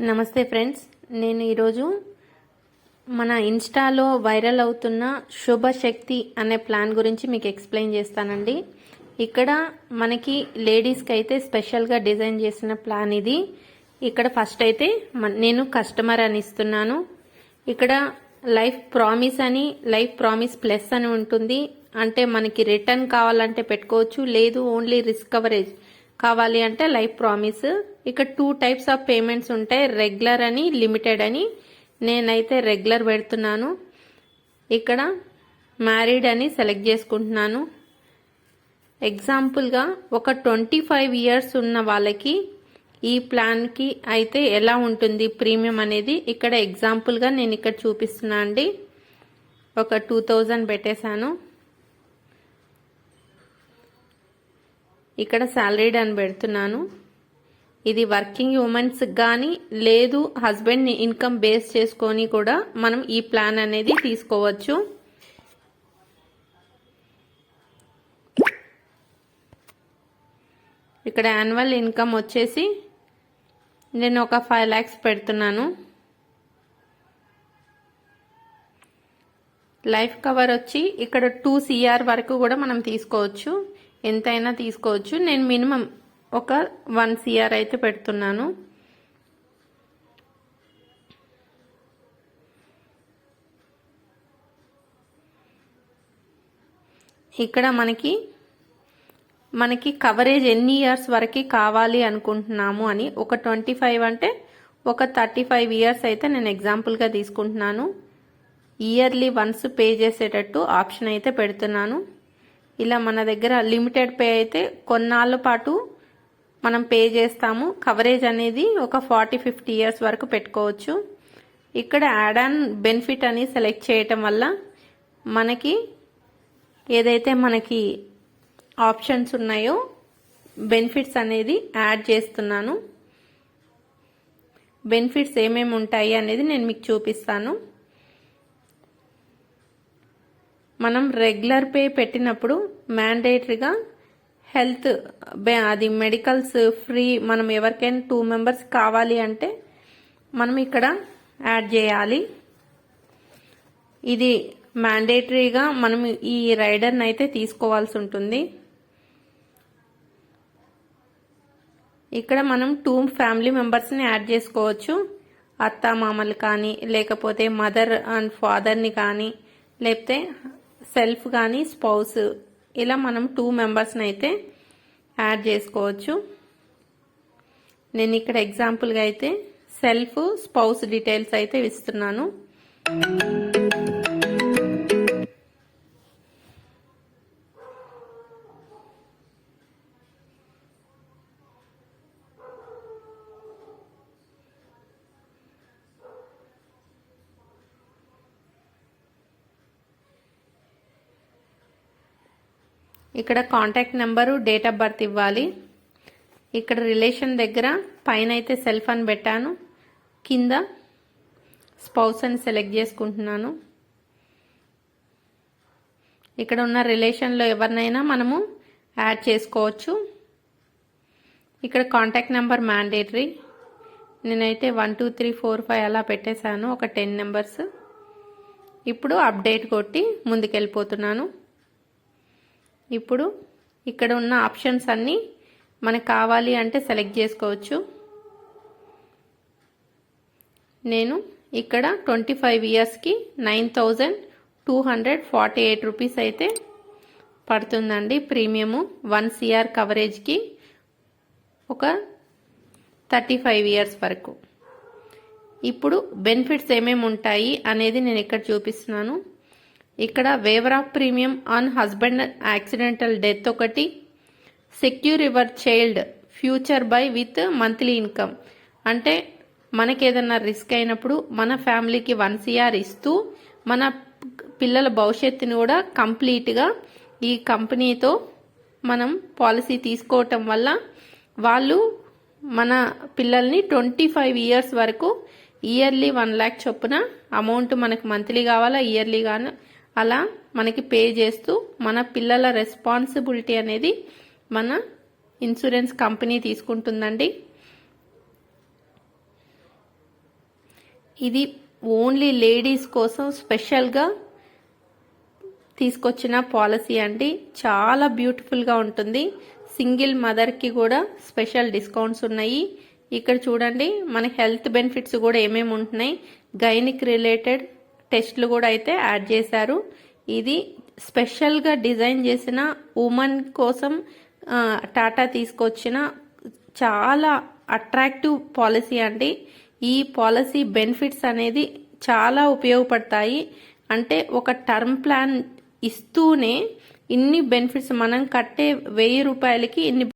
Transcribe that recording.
నమస్తే ఫ్రెండ్స్, నేను ఈరోజు మన ఇన్స్టాలో వైరల్ అవుతున్న శుభశక్తి అనే ప్లాన్ గురించి మీకు ఎక్స్ప్లెయిన్ చేస్తానండి. ఇక్కడ మనకి లేడీస్కి అయితే స్పెషల్గా డిజైన్ చేసిన ప్లాన్ ఇది. ఇక్కడ ఫస్ట్ అయితే నేను కస్టమర్ అని ఇస్తున్నాను. ఇక్కడ లైఫ్ ప్రామిస్ అని, లైఫ్ ప్రామిస్ ప్లస్ అని ఉంటుంది. అంటే మనకి రిటర్న్ కావాలంటే పెట్టుకోవచ్చు, లేదు ఓన్లీ రిస్క్ కవరేజ్ కావాలి అంటే లైఫ్ ప్రామిస్. ఇక్కడ 2 టైప్స్ ఆఫ్ పేమెంట్స్ ఉంటాయి, రెగ్యులర్ అని, లిమిటెడ్ అని. నేనైతే రెగ్యులర్ పెడుతున్నాను. ఇక్కడ మ్యారీడ్ అని సెలెక్ట్ చేసుకుంటున్నాను. ఎగ్జాంపుల్గా ఒక 25 ఇయర్స్ ఉన్న వాళ్ళకి ఈ ప్లాన్కి అయితే ఎలా ఉంటుంది ప్రీమియం అనేది ఇక్కడ ఎగ్జాంపుల్గా నేను ఇక్కడ చూపిస్తున్నా అండి. ఒక 2000 పెట్టేశాను. ఇక్కడ సాలరీడ్ అని పెడుతున్నాను. ఇది వర్కింగ్ ఉమెన్స్ కానీ, లేదు హస్బెండ్ ఇన్కమ్ బేస్ చేసుకొని కూడా మనం ఈ ప్లాన్ అనేది తీసుకోవచ్చు. ఇక్కడ యాన్యువల్ ఇన్కమ్ వచ్చేసి నేను ఒక 5 lakhs పెడుతున్నాను. లైఫ్ కవర్ వచ్చి ఇక్కడ 2 CR వరకు కూడా మనం తీసుకోవచ్చు, ఎంతైనా తీసుకోవచ్చు. నేను మినిమం ఒక 1 CR అయితే పెడుతున్నాను. ఇక్కడ మనకి కవరేజ్ ఎన్ని ఇయర్స్ వరకు కావాలి అనుకుంటున్నాము అని, ఒక 25 అంటే ఒక 35 ఇయర్స్ అయితే నేను ఎగ్జాంపుల్గా తీసుకుంటున్నాను. ఇయర్లీ వన్స్ పే చేసేటట్టు ఆప్షన్ అయితే పెడుతున్నాను. ఇలా మన దగ్గర లిమిటెడ్ పే అయితే కొన్నాళ్ళ పాటు మనం పే చేస్తాము. కవరేజ్ అనేది ఒక 40-50 ఇయర్స్ వరకు పెట్టుకోవచ్చు. ఇక్కడ యాడ్ ఆన్ బెనిఫిట్ అని సెలెక్ట్ చేయటం వల్ల మనకి ఏదైతే మనకి ఆప్షన్స్ ఉన్నాయో బెనిఫిట్స్ అనేది యాడ్ చేస్తున్నాను. బెనిఫిట్స్ ఏమేమి ఉంటాయి అనేది నేను మీకు చూపిస్తాను. మనం రెగ్యులర్ పే పెట్టినప్పుడు మ్యాండేటరీగా హెల్త్ అది మెడికల్స్ ఫ్రీ, మనం ఎవరికైనా 2 members కావాలి అంటే మనం ఇక్కడ యాడ్ చేయాలి. ఇది మ్యాండేటరీగా మనం ఈ రైడర్ని అయితే తీసుకోవాల్సి ఉంటుంది. ఇక్కడ మనం 2 family members-ని యాడ్ చేసుకోవచ్చు. అత్త మామలు కానీ, లేకపోతే మదర్ అండ్ ఫాదర్ని కానీ, లేకపోతే సెల్ఫ్ కానీ, స్పౌస్, ఇలా మనం 2 members-ని అయితే యాడ్ చేసుకోవచ్చు. నేను ఇక్కడ ఎగ్జాంపుల్గా అయితే సెల్ఫ్, స్పౌస్ డీటెయిల్స్ అయితే ఇస్తున్నాను. ఇక్కడ contact number, date of birth ఇవ్వాలి. ఇక్కడ రిలేషన్ దగ్గర పైన అయితే సెల్ఫ్ అని పెట్టాను, కింద స్పౌస్ అని సెలెక్ట్ చేసుకుంటున్నాను. ఇక్కడ ఉన్న రిలేషన్లో ఎవరినైనా మనము యాడ్ చేసుకోవచ్చు. ఇక్కడ కాంటాక్ట్ నెంబర్ మ్యాండేటరీ. నేనైతే 1 2 3 4 5 అలా పెట్టేశాను, ఒక 10 members. ఇప్పుడు అప్డేట్ కొట్టి ముందుకెళ్ళిపోతున్నాను. ఇప్పుడు ఇక్కడ ఉన్న ఆప్షన్స్ అన్నీ మనకు కావాలి అంటే సెలెక్ట్ చేసుకోవచ్చు. నేను ఇక్కడ 25 ఇయర్స్కి 9248 రూపీస్ అయితే పడుతుందండి ప్రీమియము. 1 CR కవరేజ్కి ఒక 35 ఇయర్స్ వరకు. ఇప్పుడు బెనిఫిట్స్ ఏమేమి ఉంటాయి అనేది నేను ఇక్కడ చూపిస్తున్నాను. ఇక్కడ waiver of premium on husband accidental death ఒకటి, secure your child future by with monthly income. అంటే మనకి ఏదన్నా రిస్క్ అయినప్పుడు మన ఫ్యామిలీకి 1 CR ఇస్తూ మన పిల్లల భవిష్యత్తుని కూడా కంప్లీట్గా ఈ కంపెనీతో మనం పాలసీ తీసుకోవటం వల్ల వాళ్ళు మన పిల్లల్ని 25 ఇయర్స్ వరకు ఇయర్లీ 1 lakh చొప్పున అమౌంట్ మనకు మంత్లీ కావాలా, ఇయర్లీ కానీ అలా మనకి పే చేస్తూ మన పిల్లల రెస్పాన్సిబిలిటీ అనేది మన ఇన్సూరెన్స్ కంపెనీ తీసుకుంటుందండి. ఇది ఓన్లీ లేడీస్ కోసం స్పెషల్గా తీసుకొచ్చిన పాలసీ అండి. చాలా బ్యూటిఫుల్గా ఉంటుంది. సింగిల్ మదర్కి కూడా స్పెషల్ డిస్కౌంట్స్ ఉన్నాయి. ఇక్కడ చూడండి మన హెల్త్ బెనిఫిట్స్ కూడా ఏమేమి ఉంటున్నాయి. గైనిక్ రిలేటెడ్ టెస్ట్లు కూడా అయితే యాడ్ చేశారు. ఇది స్పెషల్గా డిజైన్ చేసిన ఉమెన్ కోసం టాటా తీసుకొచ్చిన చాలా అట్రాక్టివ్ పాలసీ అండి. ఈ పాలసీ బెనిఫిట్స్ అనేది చాలా ఉపయోగపడతాయి. అంటే ఒక టర్మ్ ప్లాన్ ఇస్తూనే ఇన్ని బెనిఫిట్స్, మనం కట్టే 1000 రూపాయలకి ఇన్ని